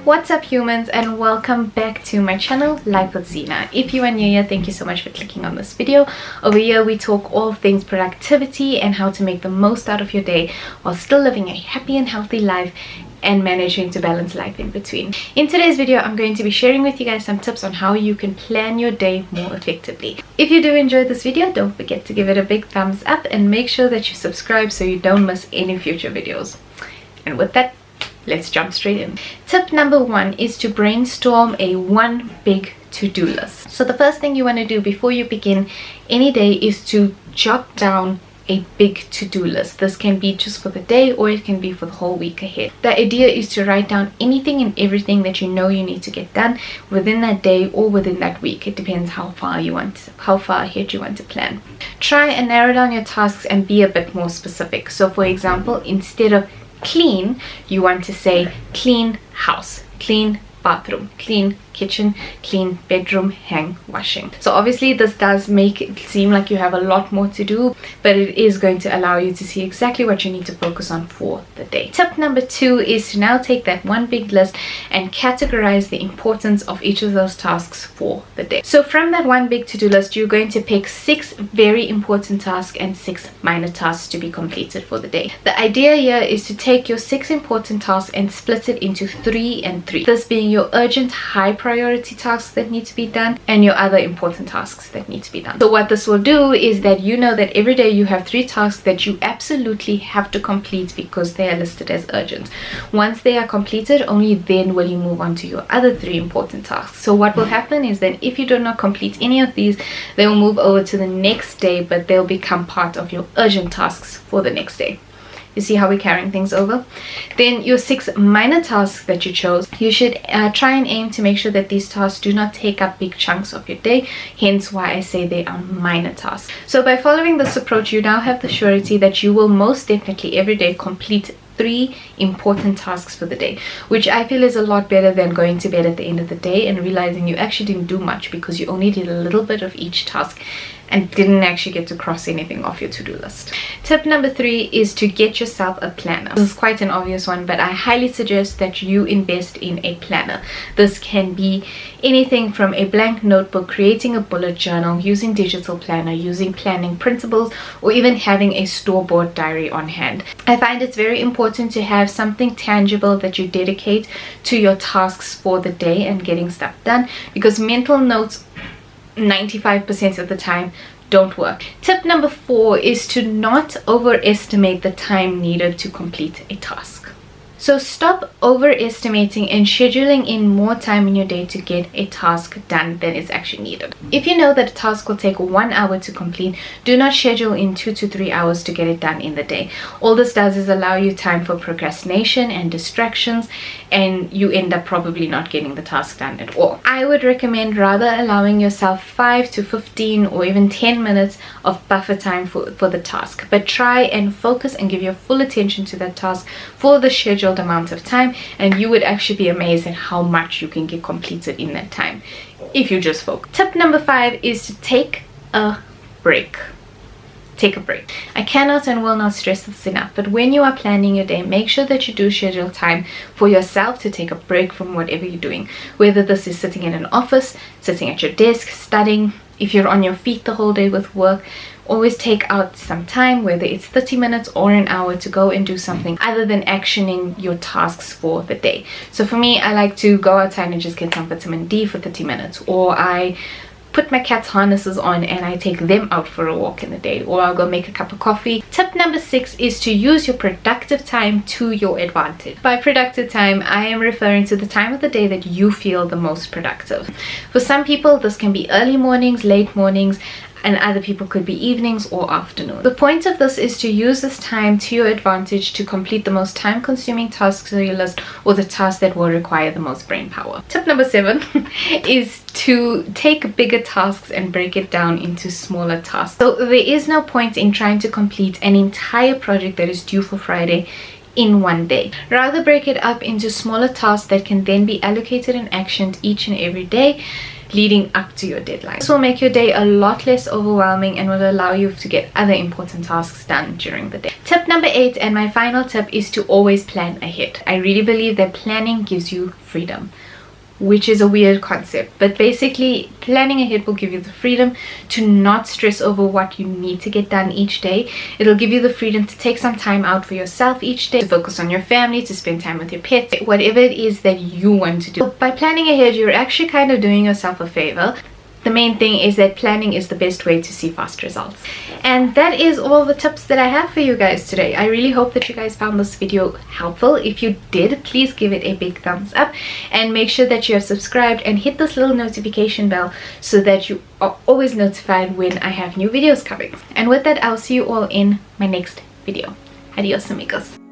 What's up humans, and welcome back to my channel Life with Zena. If you are new here, thank you so much for clicking on this video. Over here we talk all things productivity and how to make the most out of your day while still living a happy and healthy life and managing to balance life in between. In today's video I'm going to be sharing with you guys some tips on how you can plan your day more effectively. If you do enjoy this video, don't forget to give it a big thumbs up and make sure that you subscribe so you don't miss any future videos. And with that, let's jump straight in. Tip number one is to brainstorm a one big to-do list. So the first thing you want to do before you begin any day is to jot down a big to-do list. This can be just for the day or it can be for the whole week ahead. The idea is to write down anything and everything that you know you need to get done within that day or within that week. It depends how far ahead you want to plan. Try and narrow down your tasks and be a bit more specific. So for example, instead of clean, you want to say clean house, clean bathroom, clean kitchen, clean bedroom, hang washing. So obviously this does make it seem like you have a lot more to do, but it is going to allow you to see exactly what you need to focus on for the day. Tip number two is to now take that one big list and categorize the importance of each of those tasks for the day. So from that one big to-do list, you're going to pick 6 very important tasks and 6 minor tasks to be completed for the day. The idea here is to take your 6 important tasks and split it into 3 and 3. This being your urgent, high priority tasks that need to be done and your other important tasks that need to be done. So what this will do is that you know that every day you have 3 tasks that you absolutely have to complete because they are listed as urgent. Once they are completed, only then will you move on to your other 3 important tasks. So what will happen is that if you do not complete any of these, they will move over to the next day, but they'll become part of your urgent tasks for the next day. You see how we're carrying things over? Then your 6 minor tasks that you chose, you should try and aim to make sure that these tasks do not take up big chunks of your day, hence why I say they are minor tasks. So by following this approach, you now have the surety that you will most definitely every day complete 3 important tasks for the day, which I feel is a lot better than going to bed at the end of the day and realizing you actually didn't do much because you only did a little bit of each task and didn't actually get to cross anything off your to-do list. Tip number 3 is to get yourself a planner. This is quite an obvious one, but I highly suggest that you invest in a planner. This can be anything from a blank notebook, creating a bullet journal, using digital planner, using planning principles, or even having a store-bought diary on hand. I find it's very important to have something tangible that you dedicate to your tasks for the day and getting stuff done, because mental notes 95% of the time don't work. Tip number 4 is to not overestimate the time needed to complete a task. So stop overestimating and scheduling in more time in your day to get a task done than is actually needed. If you know that a task will take 1 hour to complete, do not schedule in 2 to 3 hours to get it done in the day. All this does is allow you time for procrastination and distractions, and you end up probably not getting the task done at all. I would recommend rather allowing yourself 5 to 15 or even 10 minutes of buffer time for the task, but try and focus and give your full attention to that task for the scheduled amount of time, and you would actually be amazed at how much you can get completed in that time if you just focus. Tip number 5 is to take a break. Take a break. I cannot and will not stress this enough, but when you are planning your day, make sure that you do schedule time for yourself to take a break from whatever you're doing, whether this is sitting in an office, sitting at your desk, studying. If you're on your feet the whole day with work, always take out some time, whether it's 30 minutes or an hour, to go and do something other than actioning your tasks for the day. So for me, I like to go outside and just get some vitamin D for 30 minutes, or I put my cat's harnesses on and I take them out for a walk in the day, or I'll go make a cup of coffee. Tip number 6 is to use your productive time to your advantage. By productive time, I am referring to the time of the day that you feel the most productive. For some people, this can be early mornings, late mornings, and other people could be evenings or afternoon. The point of this is to use this time to your advantage to complete the most time-consuming tasks on your list, or the tasks that will require the most brain power. Tip number 7 is to take bigger tasks and break it down into smaller tasks. So there is no point in trying to complete an entire project that is due for Friday in one day. Rather break it up into smaller tasks that can then be allocated and actioned each and every day, leading up to your deadline. This will make your day a lot less overwhelming and will allow you to get other important tasks done during the day. Tip number 8 and my final tip is to always plan ahead. I really believe that planning gives you freedom, which is a weird concept, but basically planning ahead will give you the freedom to not stress over what you need to get done each day. It'll give you the freedom to take some time out for yourself each day, to focus on your family, to spend time with your pets, whatever it is that you want to do. So by planning ahead, you're actually kind of doing yourself a favor. The main thing is that planning is the best way to see fast results. And that is all the tips that I have for you guys today. I really hope that you guys found this video helpful. If you did, please give it a big thumbs up and make sure that you have subscribed and hit this little notification bell so that you are always notified when I have new videos coming. And with that, I'll see you all in my next video. Adios amigos.